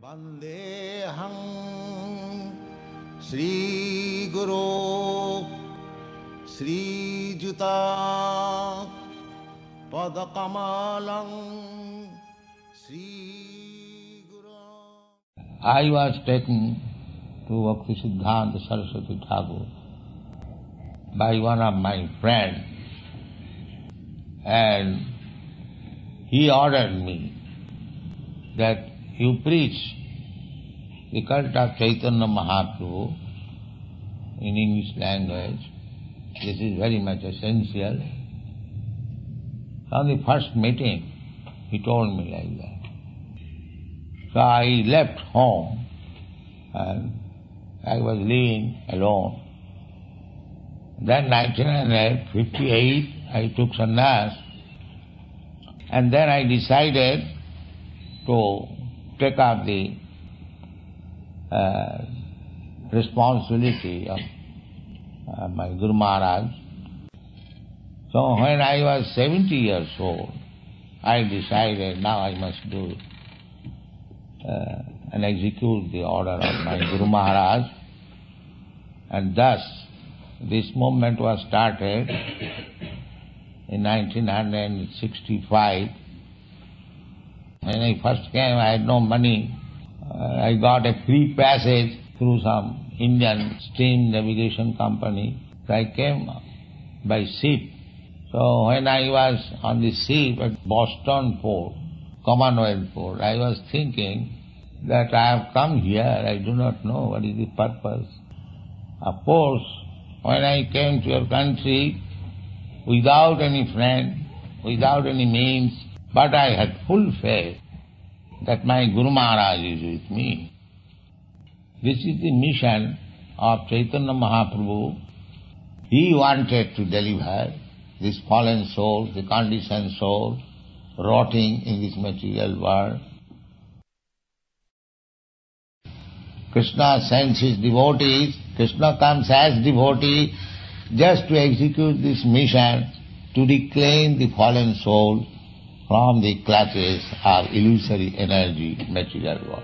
Vandeham Sri Guru Sri Juta Padakamalam Sri Guru. I was taken to Bhakti Siddhanta Saraswati Thakur by one of my friends, and he ordered me that you preach the cult of Chaitanya Mahaprabhu in English language. This is very much essential. On the first meeting, he told me like that. So I left home and I was living alone. Then 1958, I took sannyas, and then I decided to take up the responsibility of my Guru Maharaj. So when I was 70 years old, I decided now I must do and execute the order of my Guru Maharaj, and thus this movement was started in 1965. When I first came, I had no money. I got a free passage through some Indian steam navigation company. So I came by ship. So when I was on the ship at Boston port, Commonwealth port, I was thinking that I have come here, I do not know what is the purpose. Of course, when I came to your country, without any friend, without any means, but I had full faith that my Guru Maharaj is with me. This is the mission of Chaitanya Mahaprabhu. He wanted to deliver this fallen soul, the conditioned soul, rotting in this material world. Krishna sends his devotees. Krishna comes as devotee just to execute this mission, to reclaim the fallen soul from the clutches of illusory energy, material world.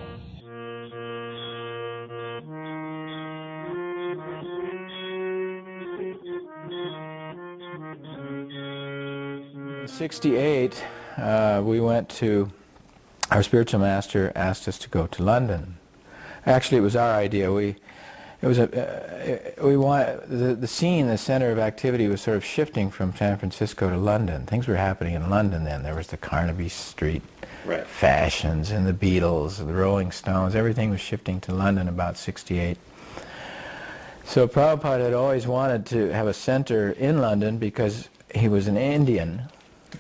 In '68, we went to, our spiritual master asked us to go to London. Actually, it was our idea. The scene, the center of activity was sort of shifting from San Francisco to London. Things were happening in London then. There was the Carnaby Street fashions and the Beatles, the Rolling Stones. Everything was shifting to London about '68. So Prabhupada had always wanted to have a center in London because he was an Indian,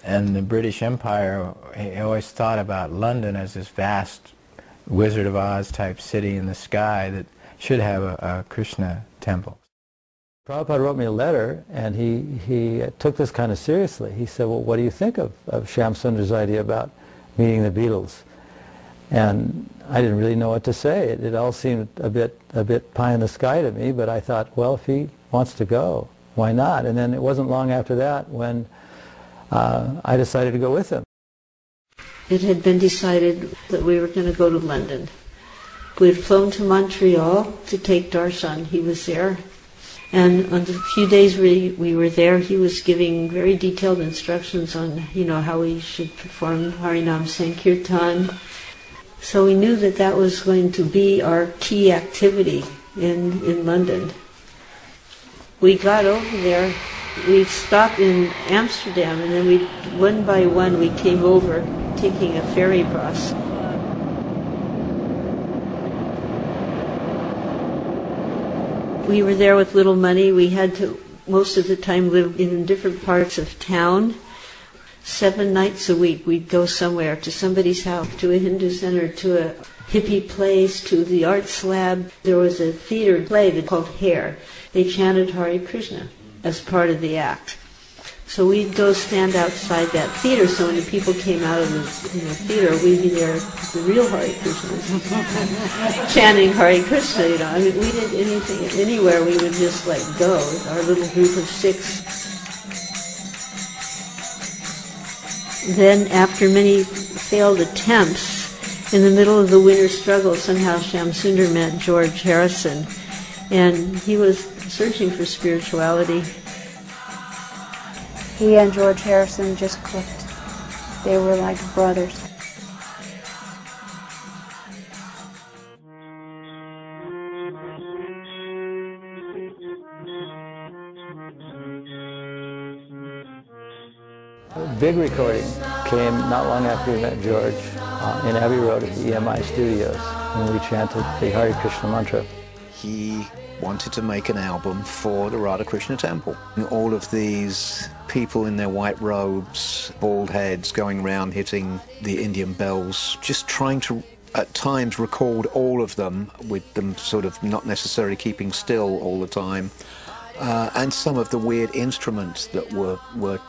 and the British Empire, he always thought about London as this vast Wizard of Oz type city in the sky that should have a Krishna temple. Prabhupada wrote me a letter, and he took this kind of seriously. He said, well, what do you think of Shyam Sundar's idea about meeting the Beatles? And I didn't really know what to say. It all seemed a bit pie in the sky to me, but I thought, well, if he wants to go, why not? And then it wasn't long after that when I decided to go with him. It had been decided that we were going to go to London. We had flown to Montreal to take Darshan. He was there. And on the few days we were there, he was giving very detailed instructions on, how we should perform Harinam Sankirtan. So we knew that that was going to be our key activity in London. We got over there. We stopped in Amsterdam, and then one by one we came over, taking a ferry bus. We were there with little money. We had to, most of the time, live in different parts of town. 7 nights a week we'd go somewhere, to somebody's house, to a Hindu center, to a hippie place, to the arts lab. There was a theater play called Hair. They chanted Hare Krishna as part of the act. So we'd go stand outside that theater, so when the people came out of the theater, we'd be there, the real Hare Krishna, chanting Hare Krishna, I mean, we did anything, anywhere, we would just go, our little group of 6. Then after many failed attempts, In the middle of the winter struggle, somehow Shamsundar met George Harrison, and he was searching for spirituality. He and George Harrison just clicked. They were like brothers. The big recording came not long after we met George in Abbey Road at the EMI Studios, when we chanted the Hare Krishna mantra. He wanted to make an album for the Radha Krishna temple. And all of these people in their white robes, bald heads, going around hitting the Indian bells, just trying to at times record all of them, with them sort of not necessarily keeping still all the time, and some of the weird instruments that were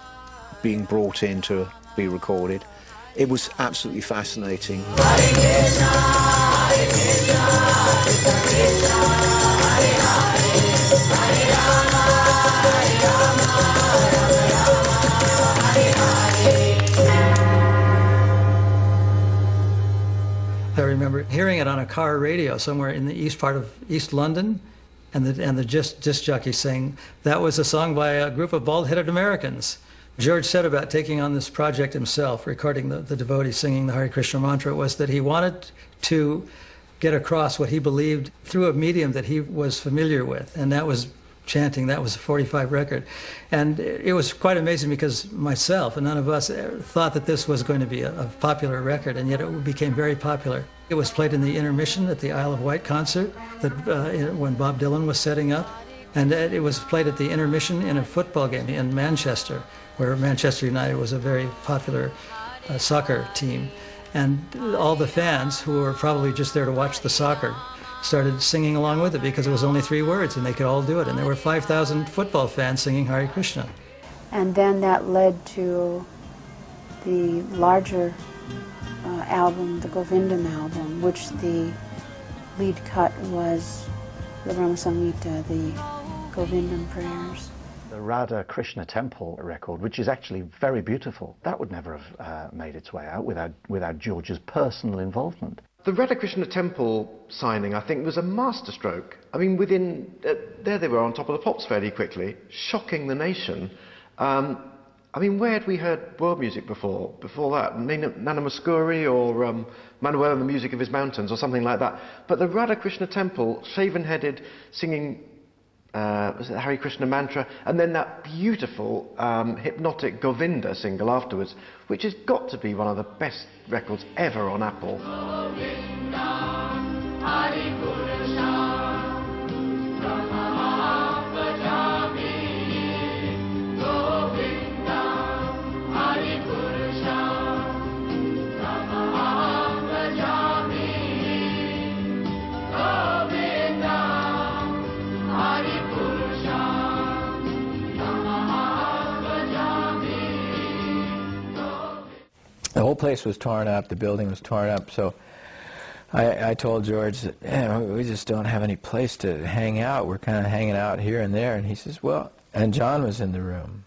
being brought in to be recorded. It was absolutely fascinating. I remember hearing it on a car radio somewhere in the east part of East London, and the disc jockey saying that was a song by a group of bald-headed Americans. George said about taking on this project himself, recording the devotees singing the Hare Krishna mantra, was that he wanted to get across what he believed through a medium that he was familiar with, and that was chanting. That was a 45 record. And it was quite amazing because myself and none of us thought that this was going to be a popular record, and yet it became very popular. It was played in the intermission at the Isle of Wight concert when Bob Dylan was setting up, and it was played at the intermission in a football game in Manchester, where Manchester United was a very popular soccer team. And all the fans, who were probably just there to watch the soccer, started singing along with it because it was only 3 words and they could all do it. And there were 5,000 football fans singing Hare Krishna. And then that led to the larger album, the Govindam album, which the lead cut was the Rama Samhita, the Govindam prayers. The Radha Krishna temple record, which is actually very beautiful, that would never have made its way out without George's personal involvement. The Radha Krishna temple signing, I think, was a masterstroke. I mean, there they were on top of the pops fairly quickly, shocking the nation. I mean, where had we heard world music before that? Nana Muscuri or Manuel and the Music of His Mountains or something like that. But the Radha Krishna temple, shaven-headed, singing was it the Hare Krishna mantra, and then that beautiful hypnotic Govinda single afterwards, which has got to be one of the best records ever on Apple. The whole place was torn up, the building was torn up, so I told George that we just don't have any place to hang out. We're kind of hanging out here and there. And he says, well, and John was in the room,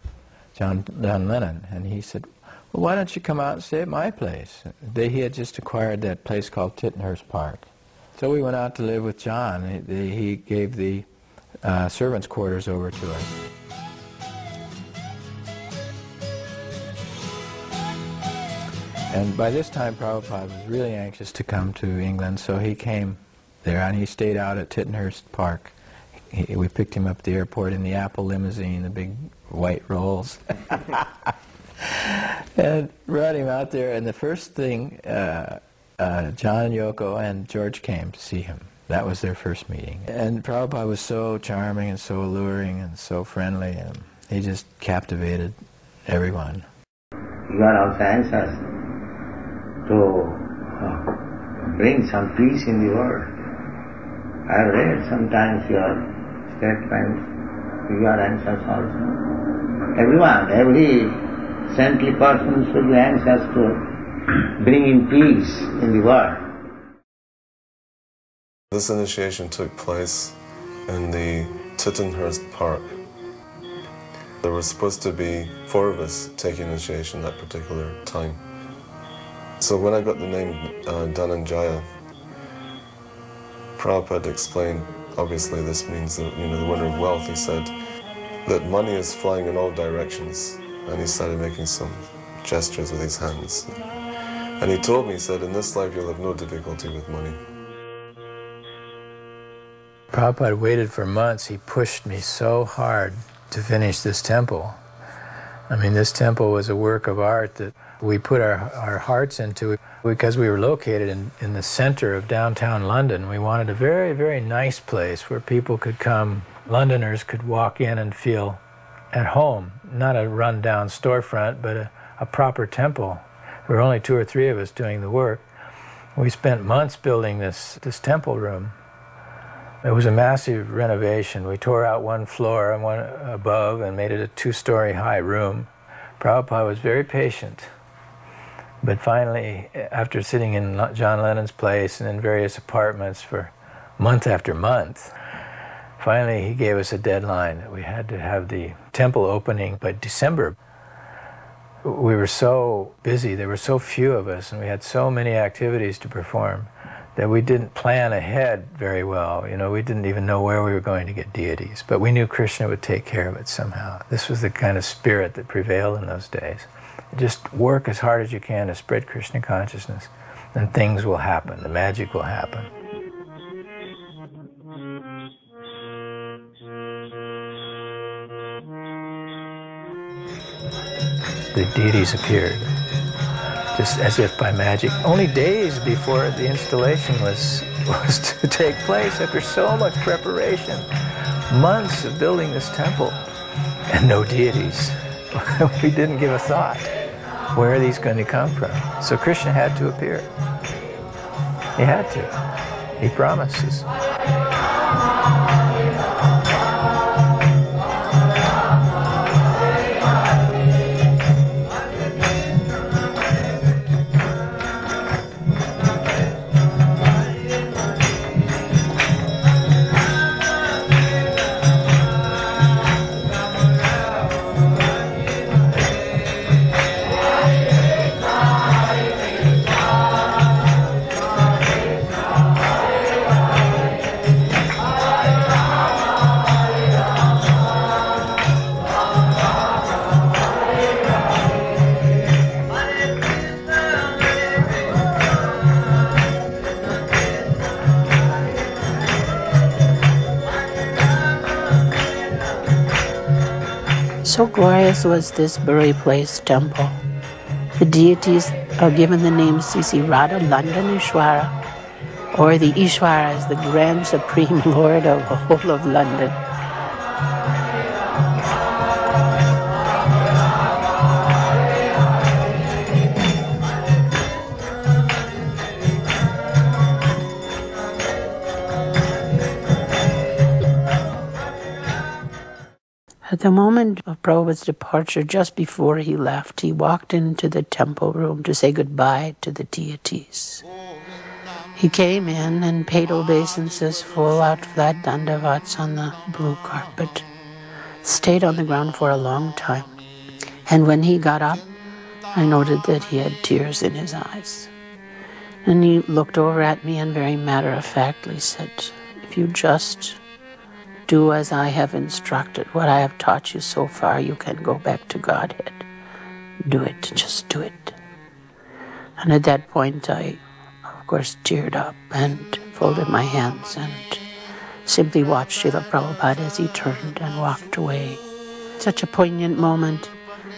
Dunn Lennon, and he said, well, why don't you come out and stay at my place? He had just acquired that place called Tittenhurst Park. So we went out to live with John. He gave the servants' quarters over to us. And by this time, Prabhupada was really anxious to come to England, so he came there, and he stayed out at Tittenhurst Park. We picked him up at the airport in the Apple limousine, the big white rolls, and brought him out there. And the first thing, John and Yoko and George came to see him. That was their first meeting. And Prabhupada was so charming and so alluring and so friendly, and he just captivated everyone. You are also anxious to bring some peace in the world. I have read sometimes your statements, you are anxious also. Everyone, every saintly person should be anxious to bring in peace in the world. This initiation took place in the Tittenhurst Park. There were supposed to be 4 of us taking initiation that particular time. So when I got the name Dunn and Jaya, Prabhupada explained, obviously this means the winner of wealth. He said that money is flying in all directions, and he started making some gestures with his hands. And he told me, he said, in this life you'll have no difficulty with money. Prabhupada waited for months. He pushed me so hard to finish this temple. I mean, this temple was a work of art that we put our hearts into because we were located in the center of downtown London. We wanted a very, very nice place where people could come, Londoners could walk in and feel at home. Not a run-down storefront, but a proper temple. There were only 2 or 3 of us doing the work. We spent months building this temple room. It was a massive renovation. We tore out 1 floor and 1 above and made it a 2-story high room. Prabhupada was very patient. But finally, after sitting in John Lennon's place and in various apartments for month after month, finally he gave us a deadline that we had to have the temple opening by December. We were so busy, there were so few of us, and we had so many activities to perform that we didn't plan ahead very well. You know, we didn't even know where we were going to get deities, but we knew Krishna would take care of it somehow. This was the kind of spirit that prevailed in those days. Just work as hard as you can to spread Krishna consciousness, and things will happen, the magic will happen. The deities appeared, just as if by magic, only days before the installation was to take place, after so much preparation, months of building this temple, and no deities. We didn't give a thought. Where are these going to come from? So Krishna had to appear. He had to. He promises. So glorious was this burial place temple. The deities are given the names Sisi Radha London Ishwara, or the Ishwara is the grand supreme lord of the whole of London. At the moment of Prabhupada's departure, just before he left, he walked into the temple room to say goodbye to the deities. He came in and paid obeisances, full out flat dandavats on the blue carpet, stayed on the ground for a long time. And when he got up, I noted that he had tears in his eyes. And he looked over at me and very matter-of-factly said, "If you just do as I have instructed, what I have taught you so far, you can go back to Godhead. Do it, just do it." And at that point I, of course, teared up and folded my hands and simply watched Srila Prabhupada as he turned and walked away. Such a poignant moment,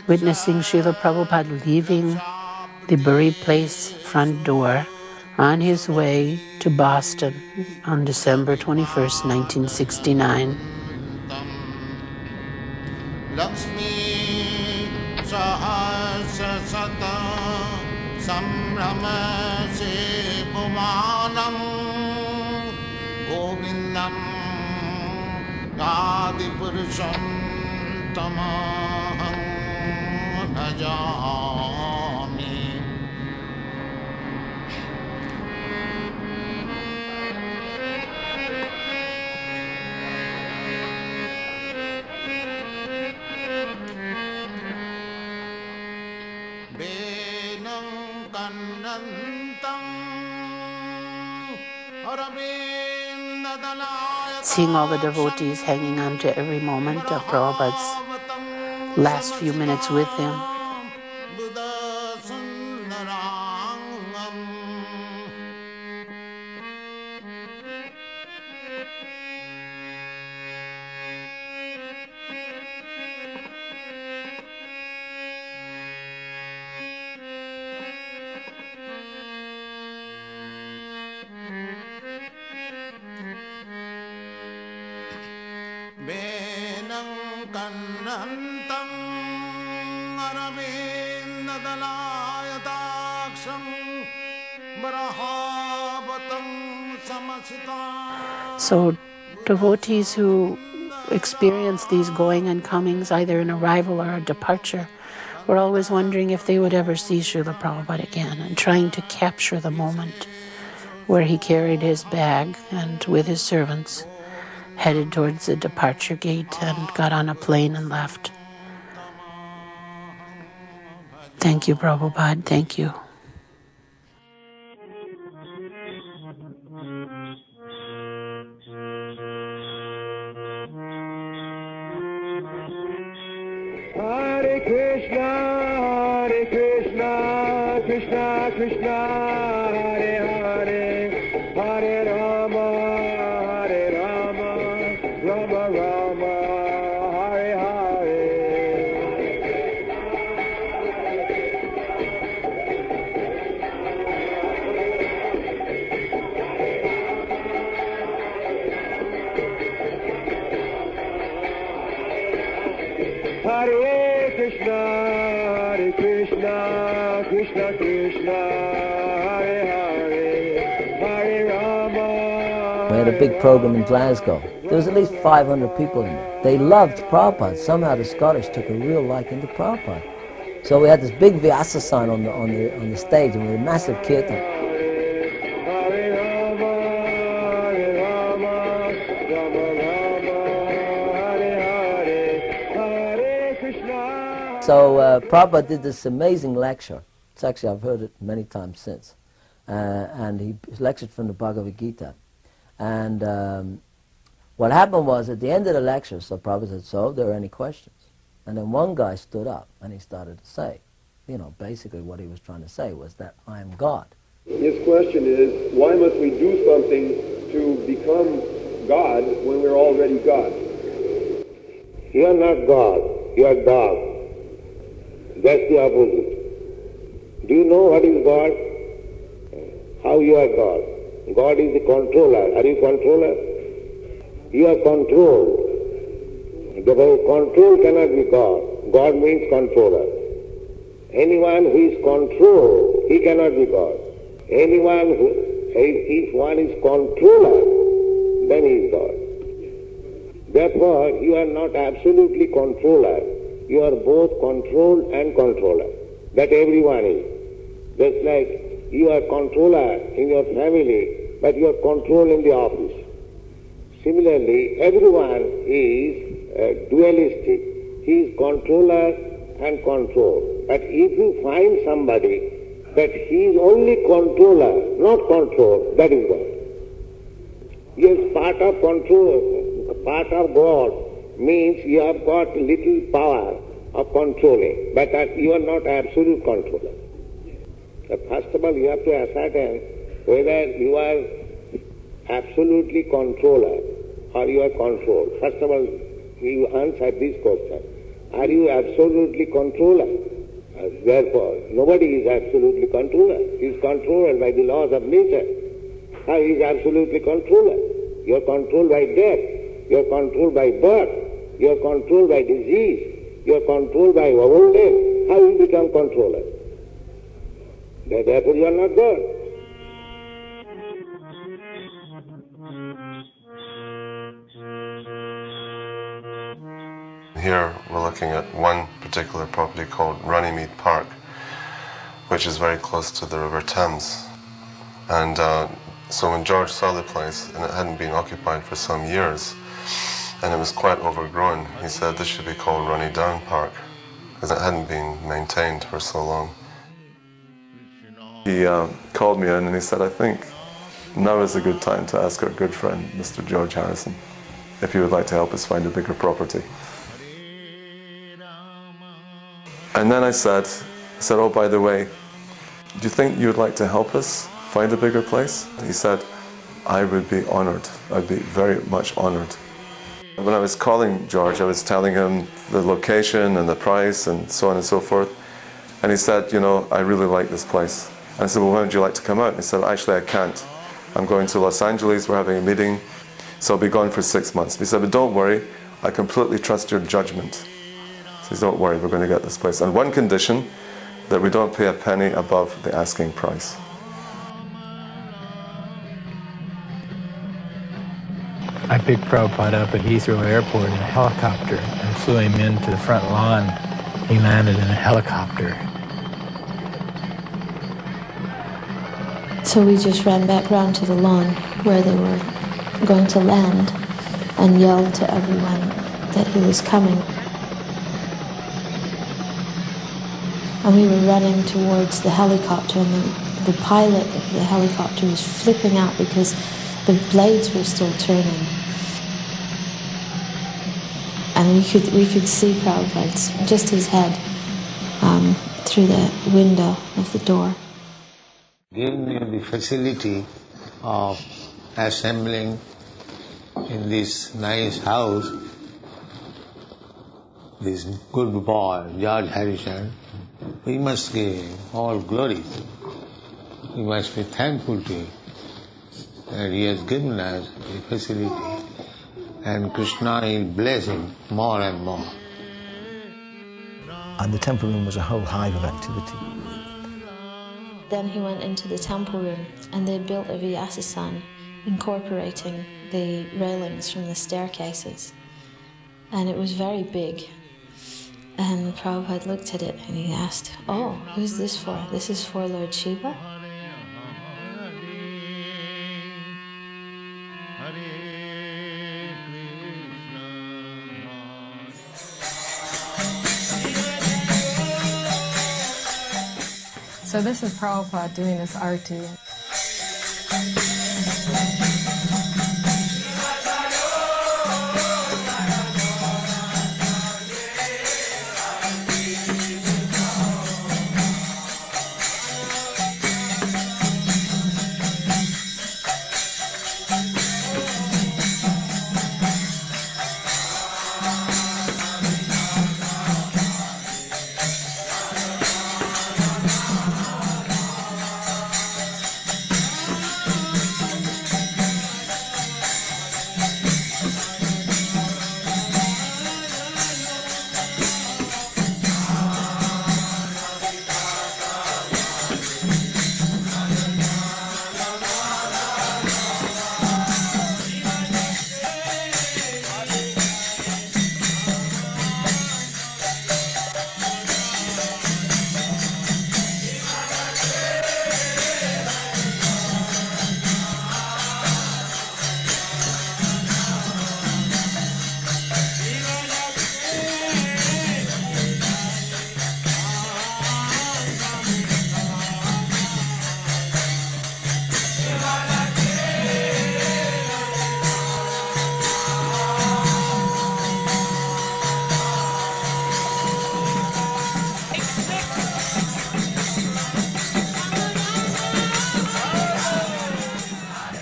witnessing Srila Prabhupada leaving the burial place front door on his way to Boston on December 21st, 1969. Govindam Adipurusham Tamaham Bhajami. Benam Kannan Seeing all the devotees hanging on to every moment of Prabhupada's last few minutes with him. So devotees who experience these going and comings, either an arrival or a departure, were always wondering if they would ever see Srila Prabhupada again, and trying to capture the moment where he carried his bag and with his servants headed towards the departure gate and got on a plane and left. Thank you, Prabhupada. Thank you. Hare Krishna, Krishna Krishna, Hare Hare, Hare Rama, Rama Rama, Hare Hare. Hare Krishna, Krishna Krishna, Hare Hare, Hare Rama. We had a big program in Glasgow. There was at least 500 people in there. They loved Prabhupada. Somehow the Scottish took a real liking to Prabhupada. So we had this big Vyasa sign on the stage, and we had a massive kirtan. So Prabhupada did this amazing lecture. It's actually, I've heard it many times since. And he lectured from the Bhagavad Gita. And what happened was, at the end of the lecture, so Prabhupada said, so, there are any questions? And then one guy stood up and he started to say, you know, basically what he was trying to say was that I am God. His question is, why must we do something to become God when we're already God? You are not God, you are dog. That's the opposite. Do you know what is God? How you are God? God is the controller. Are you controller? You are controlled. The control cannot be God. God means controller. Anyone who is controlled, he cannot be God. Anyone who, if one is controller, then he is God. Therefore, you are not absolutely controller. You are both controlled and controller. That everyone is. Just like you are controller in your family, but you are controlled in the office. Similarly, everyone is dualistic. He is controller and control. But if you find somebody that he is only controller, not control, that is God. He is part of control, part of God. Means you have got little power of controlling, but you are not absolute controller. So first of all, you have to ascertain whether you are absolutely controller or you are controlled. First of all, you answer this question. Are you absolutely controller? Therefore, nobody is absolutely controller. He is controlled by the laws of nature. How he is absolutely controller? You are controlled by death. You are controlled by birth. You are controlled by disease. You are controlled by old age. How you become controller? Therefore you are not God. Here we're looking at one particular property called Ronnie Park, which is very close to the River Thames. And so when George saw the place, and it hadn't been occupied for some years, and it was quite overgrown, he said this should be called Ronnie Park, because it hadn't been maintained for so long. He called me in and he said, I think now is a good time to ask our good friend, Mr. George Harrison, if he would like to help us find a bigger property. And then I said, oh, by the way, do you think you would like to help us find a bigger place? He said, I would be honored. I'd be very much honored. When I was calling George, I was telling him the location and the price and so on and so forth. And he said, you know, I really like this place. And I said, well, when would you like to come out? And he said, actually, I can't. I'm going to Los Angeles, we're having a meeting, so I'll be gone for 6 months. He said, but don't worry, I completely trust your judgment. So he said, don't worry, we're going to get this place. On one condition, that we don't pay a penny above the asking price. I picked Prabhupada up at Heathrow Airport in a helicopter and flew him into the front lawn. He landed in a helicopter. So we just ran back round to the lawn where they were going to land and yelled to everyone that he was coming. And we were running towards the helicopter, and the pilot of the helicopter was flipping out because the blades were still turning. And we could see Prabhupada's, just his head, through the window of the door. Giving you the facility of assembling in this nice house this good boy, George Harrison. We must give all glory. We must be thankful to him that he has given us the facility, and Krishna will bless him more and more. And the temple room was a whole hive of activity. Then he went into the temple room, and they built a Vyasa, incorporating the railings from the staircases. And it was very big. And Prabhupada looked at it and he asked, oh, who's this for? This is for Lord Shiva? So this is Prabhupada doing this arti.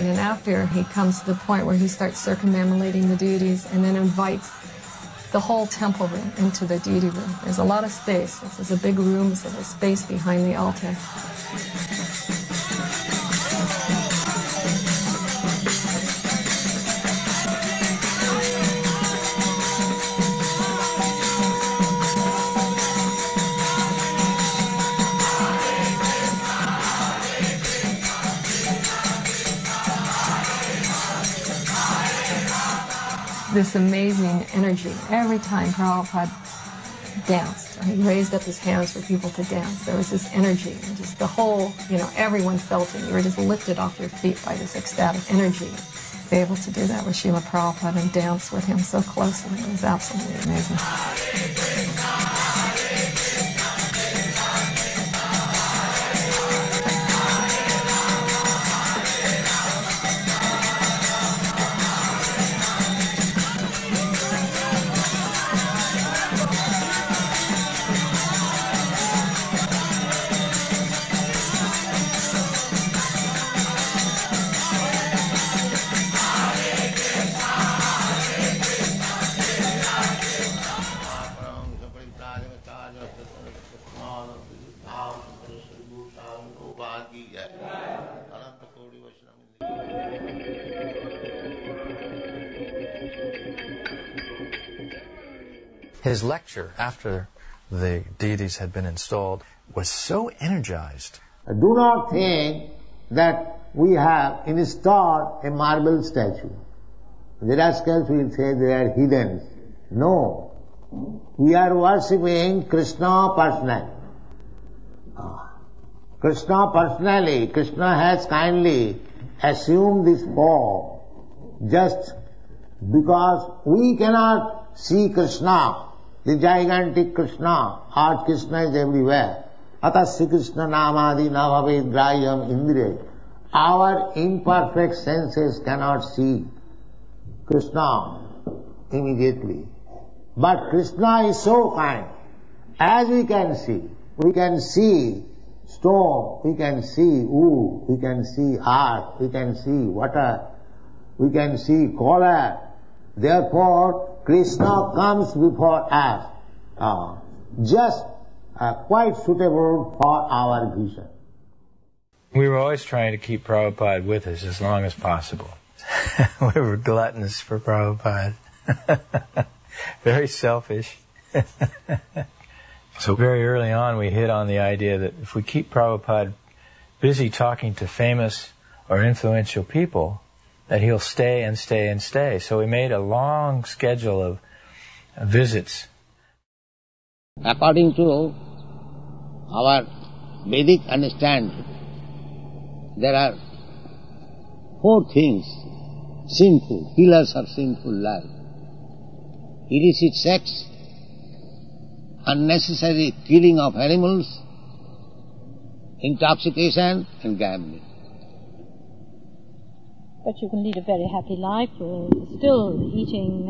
And after, he comes to the point where he starts circumambulating the deities and then invites the whole temple room into the deity room. There's a lot of space. This is a big room, so there's space behind the altar. This amazing energy. Every time Prabhupada danced, or he raised up his hands for people to dance, there was this energy, and just the whole, everyone felt it. You were just lifted off your feet by this ecstatic energy. To be able to do that with Srila Prabhupada and dance with him so closely, it was absolutely amazing. His lecture, after the deities had been installed, was so energized. Do not think that we have installed a marble statue. The rascals will say they are hidden. No. We are worshipping Krishna personally. Krishna personally. Krishna has kindly assumed this form just because we cannot see Krishna, the gigantic Krishna. Art Krishna is everywhere. Atasya Krishna namadi navaved grayam indriya. Our imperfect senses cannot see Krishna immediately. But Krishna is so kind. As we can see stone, we can see wood, we can see earth, we can see water, we can see color. Therefore, Krishna comes before us, just quite suitable for our vision. We were always trying to keep Prabhupada with us as long as possible. We were gluttonous for Prabhupada. Very selfish. So very early on we hit on the idea that if we keep Prabhupada busy talking to famous or influential people, that he'll stay and stay and stay. So we made a long schedule of visits. According to our Vedic understanding, there are 4 things sinful, pillars of sinful life. Illicit sex, unnecessary killing of animals, intoxication and gambling. But you can lead a very happy life. You're still eating...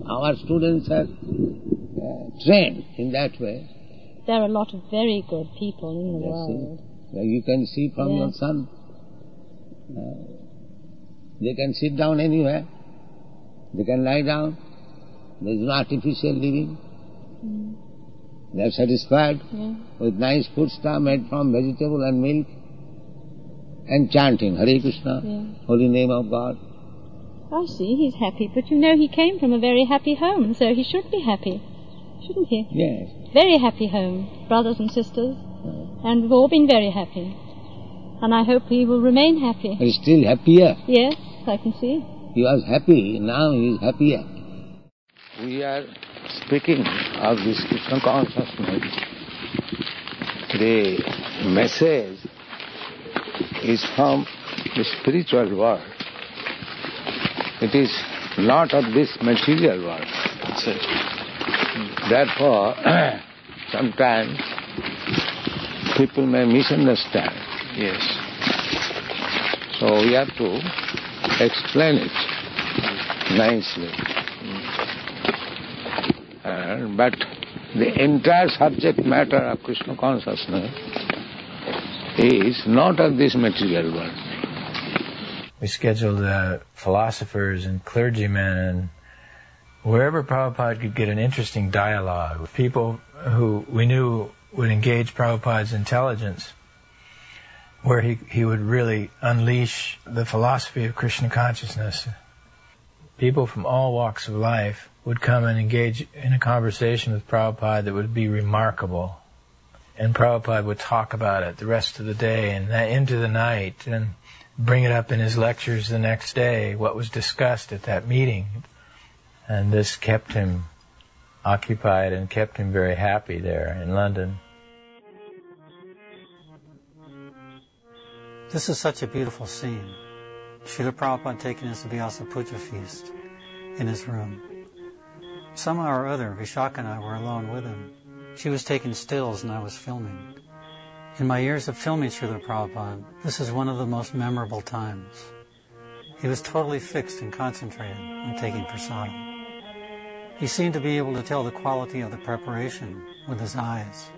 Our students are trained in that way. There are a lot of very good people in the world. You can see from your son. They can sit down anywhere. They can lie down. There is no artificial living. They are satisfied with nice food stuff made from vegetable and milk, and chanting Hare Krishna, holy name of God. I see, he's happy, but you know he came from a very happy home, so he should be happy, shouldn't he? Yes. Very happy home, brothers and sisters, and we've all been very happy. And I hope he will remain happy. He's still happier. Yes, I can see. He was happy, now he is happier. We are speaking of this Krishna consciousness. The message is from the spiritual world. It is not of this material world. That's it. Therefore, sometimes people may misunderstand. Yes. So we have to explain it nicely. But the entire subject matter of Krishna consciousness is not of this material world. We scheduled philosophers and clergymen, and wherever Prabhupada could get an interesting dialogue with people who we knew would engage Prabhupada's intelligence, where he would really unleash the philosophy of Krishna consciousness. People from all walks of life would come and engage in a conversation with Prabhupada that would be remarkable. And Prabhupada would talk about it the rest of the day and into the night and bring it up in his lectures the next day, what was discussed at that meeting. And this kept him occupied and kept him very happy there in London. This is such a beautiful scene. Srila Prabhupada taking us to Vyasa Puja feast in his room. Somehow or other, Vishaka and I were alone with him. She was taking stills and I was filming. In my years of filming Srila Prabhupada, this is one of the most memorable times. He was totally fixed and concentrated on taking prasadam. He seemed to be able to tell the quality of the preparation with his eyes.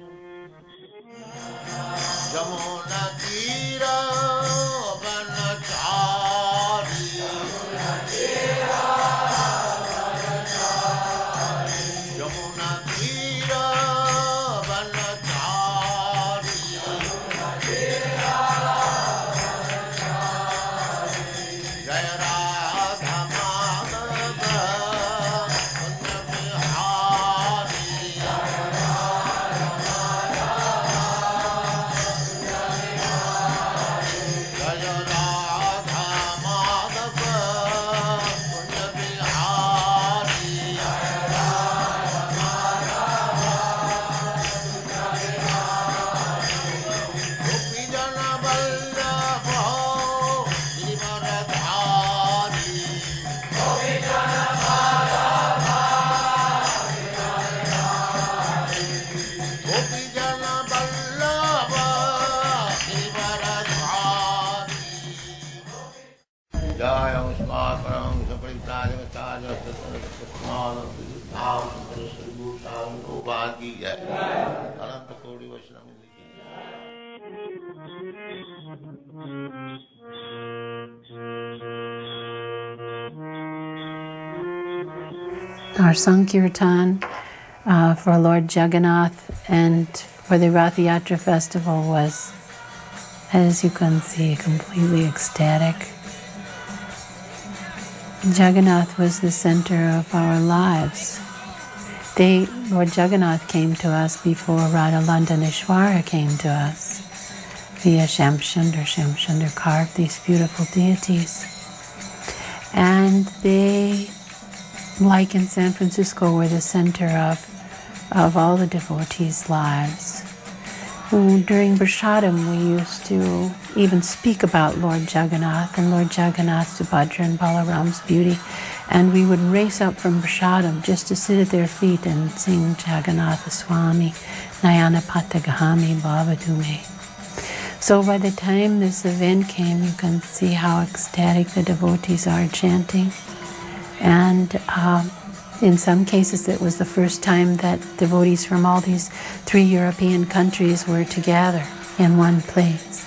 Jaya Radha Madhava Punya Bihari Our Sankirtan for Lord Jagannath and for the Ratha Yatra festival was, as you can see, completely ecstatic. Jagannath was the center of our lives. Lord Jagannath came to us before Radha Landaneshwara came to us via Shamsundar. Shamsundar carved these beautiful deities. And they, like in San Francisco, were the center of all the devotees' lives. During Prashadam, we used to even speak about Lord Jagannath and Lord Jagannath's Subhadra and Balaram's beauty, and we would race up from Prashadam just to sit at their feet and sing Jagannatha Swami, Nayana Patagahami Bhavadume. So by the time this event came, you can see how ecstatic the devotees are chanting. And in some cases, it was the first time that devotees from all these 3 European countries were together in one place.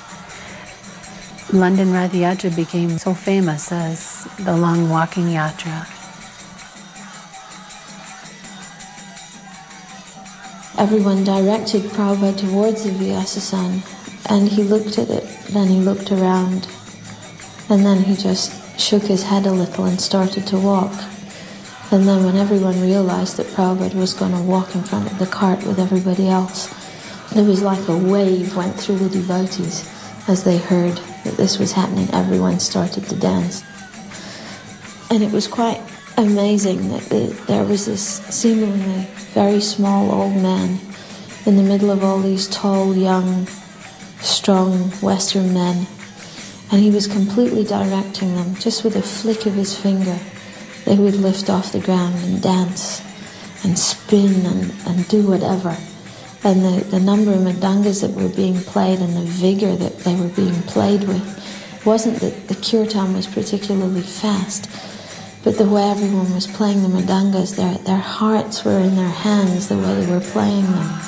London Ratha Yatra became so famous as the long walking yatra. Everyone directed Prabhupada towards the Vyasa, and he looked at it, then he looked around, and then he just shook his head a little and started to walk. And then when everyone realized that Prabhupada was going to walk in front of the cart with everybody else, it was like a wave went through the devotees as they heard that this was happening. Everyone started to dance. And it was quite amazing that there was this seemingly very small old man in the middle of all these tall, young, strong Western men. And he was completely directing them, just with a flick of his finger. They would lift off the ground and dance and spin and do whatever. And the number of madangas that were being played and the vigor that they were being played with wasn't that the kirtan was particularly fast, but the way everyone was playing the madangas, their hearts were in their hands the way they were playing them.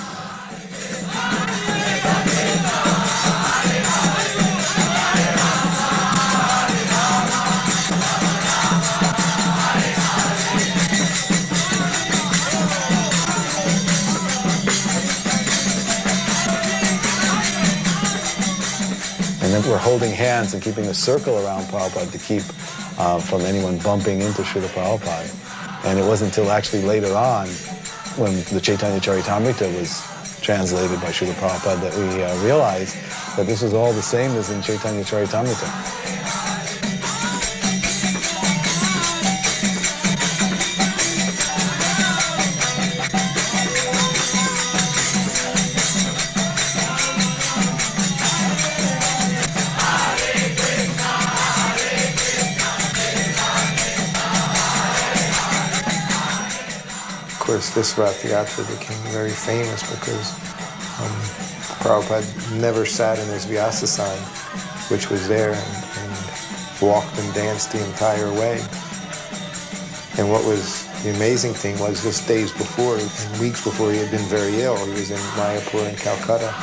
And then we're holding hands and keeping a circle around Prabhupada to keep from anyone bumping into Srila Prabhupada. And it wasn't until actually later on, when the Chaitanya Charitamrita was translated by Srila Prabhupada, that we realized that this was all the same as in Chaitanya Charitamrita. This Ratha Yatra became very famous because Prabhupada never sat in his Vyasa, which was there, and walked and danced the entire way. And what was the amazing thing was just days before, and weeks before, he had been very ill. He was in Mayapur in Calcutta.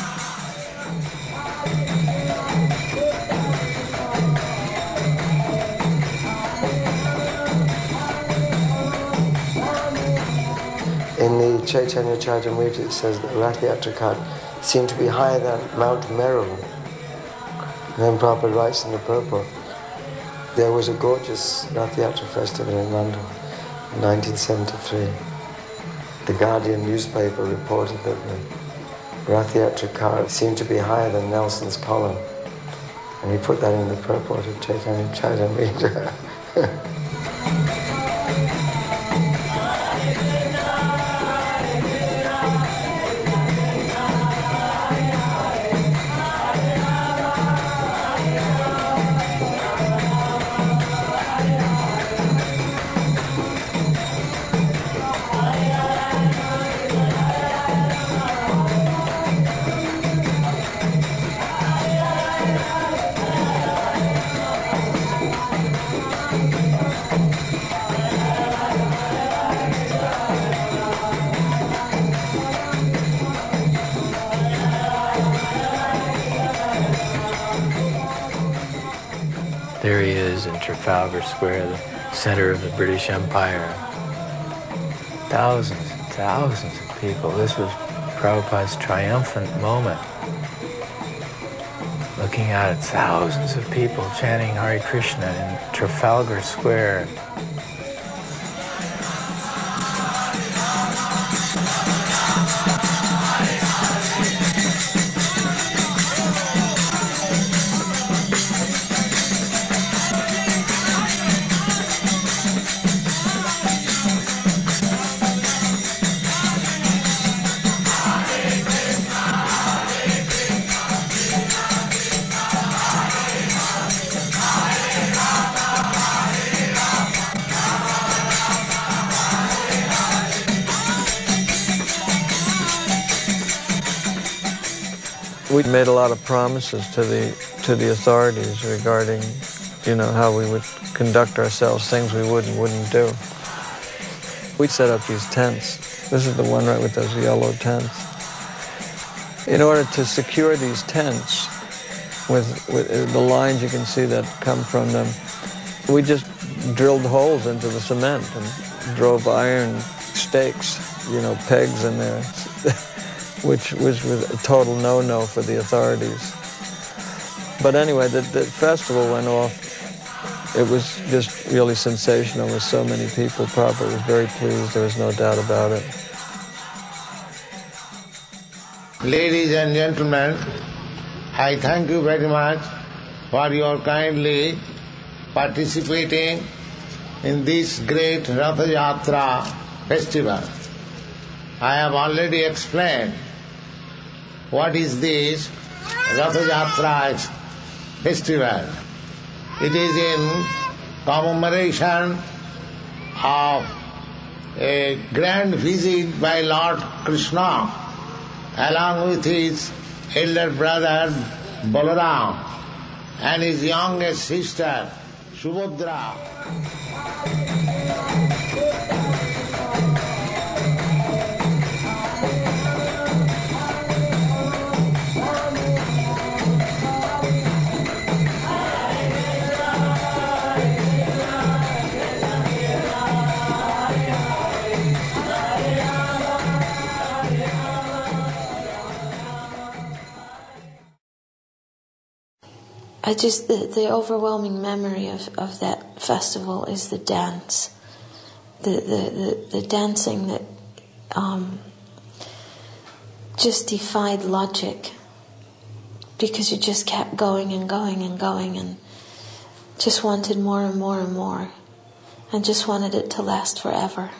In the Chaitanya Charitamrita it says that Ratha Yatra cart seemed to be higher than Mount Meru. And then Prabhupada writes in the purport, there was a gorgeous Ratha Yatra festival in London in 1973. The Guardian newspaper reported that the Ratha Yatra cart seemed to be higher than Nelson's column. And he put that in the purport of Chaitanya Charitamrita. is in Trafalgar Square, the center of the British Empire. Thousands and thousands of people. This was Prabhupada's triumphant moment. Looking out at thousands of people chanting Hare Krishna in Trafalgar Square. We made a lot of promises to the authorities regarding, how we would conduct ourselves, things we would and wouldn't do. We set up these tents. This is the one right with those yellow tents. In order to secure these tents with the lines you can see that come from them, we just drilled holes into the cement and drove iron stakes, pegs in there. Which was a total no-no for the authorities. But anyway, the festival went off. It was just really sensational with so many people. Prabhupada was very pleased, there was no doubt about it. Ladies and gentlemen, I thank you very much for your kindly participating in this great Ratha Yatra festival. I have already explained what is this Ratha Yatra festival. It is in commemoration of a grand visit by Lord Krishna along with his elder brother Balaram and his youngest sister Subhadra. The overwhelming memory of that festival is the dance. The dancing that just defied logic, because you just kept going and going and going and just wanted more and more and more and just wanted it to last forever.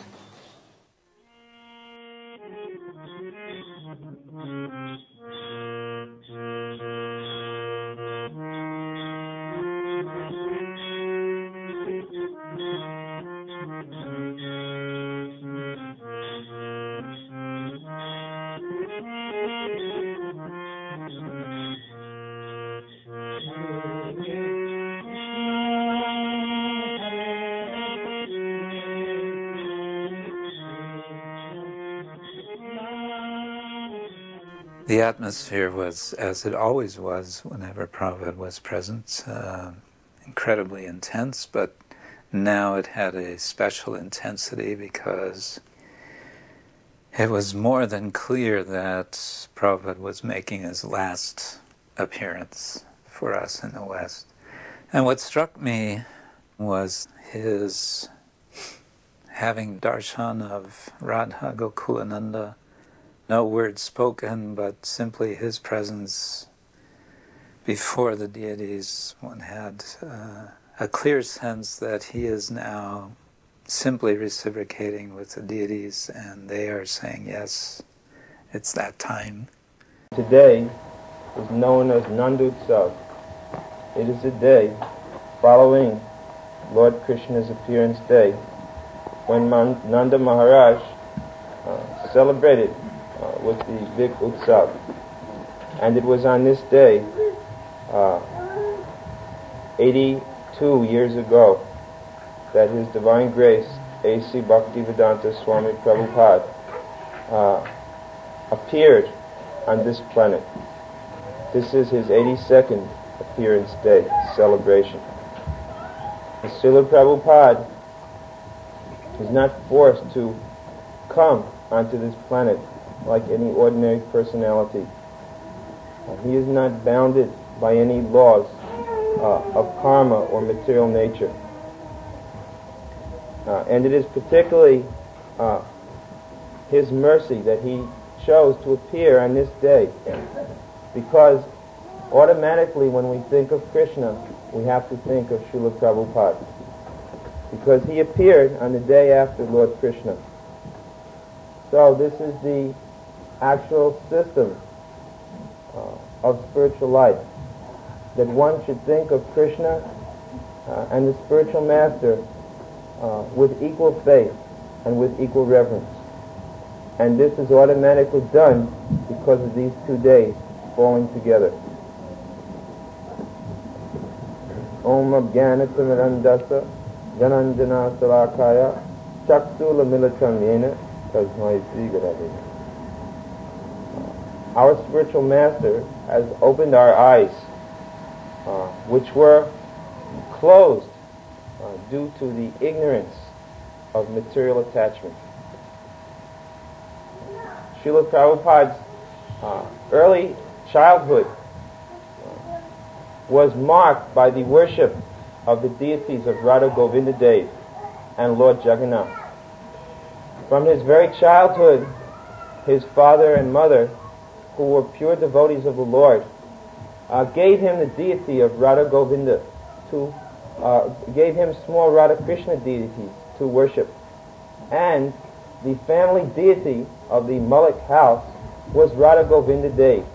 The atmosphere was, as it always was whenever Prabhupada was present, incredibly intense, but now it had a special intensity because it was more than clear that Prabhupada was making his last appearance for us in the West. And what struck me was his having darshan of Radha Gokulananda. No words spoken, but simply his presence before the deities. One had a clear sense that he is now simply reciprocating with the deities, and they are saying, yes, it's that time. Today is known as Nandutsav. It is a day following Lord Krishna's appearance day, when Nanda Maharaj celebrated with the big Utsav. And it was on this day, 82 years ago, that His Divine Grace, A.C. Bhaktivedanta Swami Prabhupada, appeared on this planet. This is his 82nd appearance day celebration. Srila Prabhupada is not forced to come onto this planet like any ordinary personality. He is not bounded by any laws of karma or material nature. And it is particularly his mercy that he chose to appear on this day, because automatically when we think of Krishna, we have to think of Srila Prabhupada, because he appeared on the day after Lord Krishna. So this is the actual system of spiritual life, that one should think of Krishna and the spiritual master with equal faith and with equal reverence. And this is automatically done because of these 2 days falling together. Om Abhyanasamarandasa Jananjana Salakaya Chaksula Militam Yena Tasmai Srigadade. Our spiritual master has opened our eyes, which were closed due to the ignorance of material attachment. Srila Prabhupada's early childhood was marked by the worship of the deities of Radha Govinda Dev and Lord Jagannath. From his very childhood, his father and mother, who were pure devotees of the Lord, gave him the deity of Radha Govinda, gave him small Radha Krishna deities to worship. And the family deity of the Malik house was Radha Govinda Dev.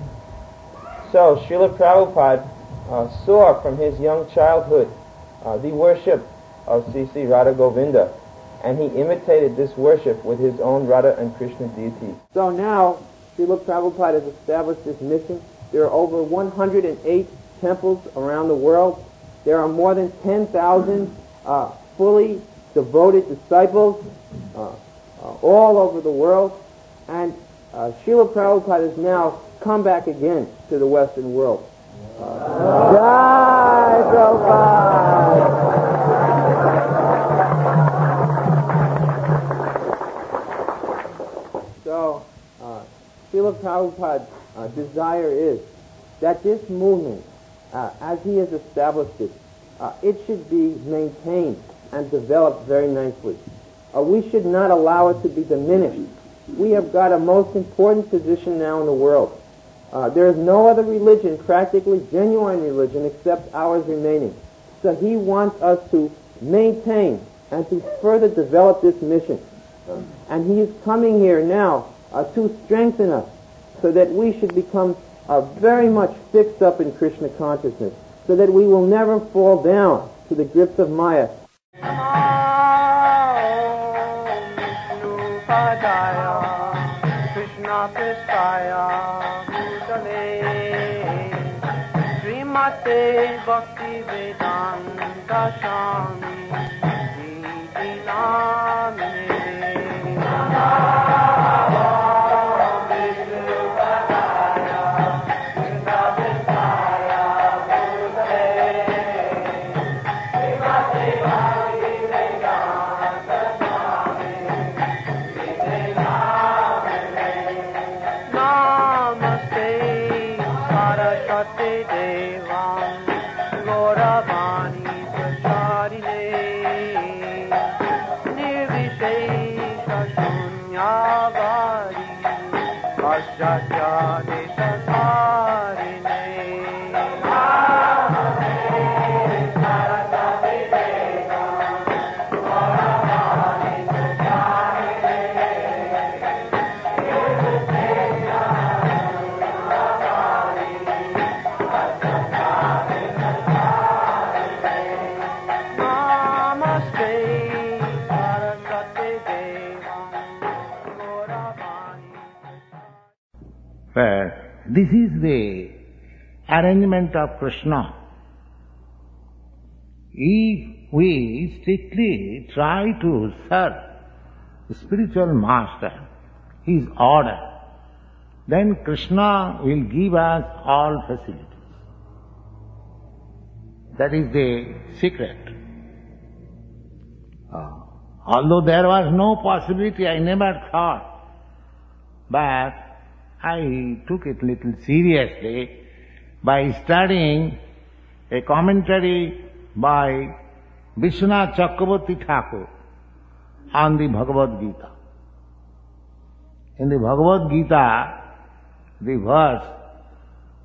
So Srila Prabhupada saw from his young childhood the worship of Sri Radha Govinda, and he imitated this worship with his own Radha and Krishna deities. So now Srila Prabhupada has established this mission. There are over 108 temples around the world. There are more than 10,000 fully devoted disciples all over the world. And Srila Prabhupada has now come back again to the Western world. Jai Prabhupada! So, Srila Prabhupada's desire is that this movement, as he has established it, it should be maintained and developed very nicely. We should not allow it to be diminished. We have got a most important position now in the world. There is no other religion, practically genuine religion, except ours remaining. So he wants us to maintain and to further develop this mission. And he is coming here now to strengthen us so that we should become very much fixed up in Krishna consciousness, so that we will never fall down to the grips of Maya. Krishna Prestaya Bhutale Srimate Bhakti Vedanta Swami Iti Namine This is the arrangement of Krishna. If we strictly try to serve the spiritual master, his order, then Krishna will give us all facilities. That is the secret. Although there was no possibility, I never thought, but I took it little seriously by studying a commentary by Vishwanath Chakravarti Thakur on the Bhagavad Gita. In the Bhagavad Gita, the verse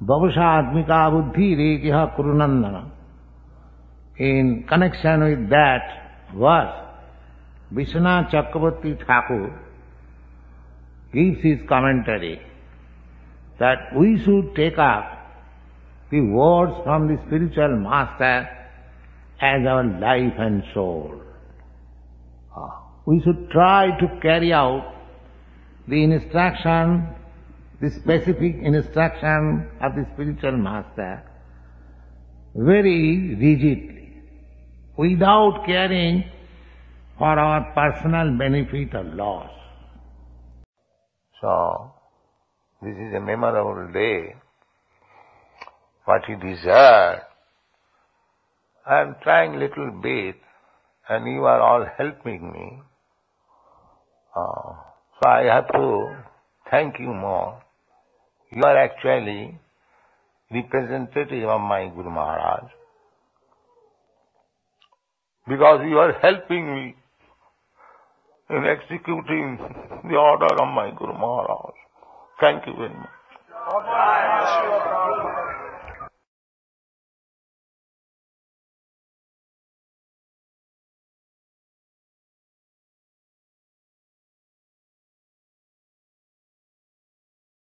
Bhavasha Atmika Buddhi Rekiha Kurunandana. In connection with that verse, Vishwanath Chakravarti Thakur gives his commentary that we should take up the words from the spiritual master as our life and soul. We should try to carry out the instruction, the specific instruction of the spiritual master very rigidly, without caring for our personal benefit or loss. So, this is a memorable day. What he desired, I am trying little bit, and you are all helping me. So I have to thank you more. You are actually representative of my Guru Maharaj, because you are helping me in executing the order of my Guru Maharaj. Thank you very much.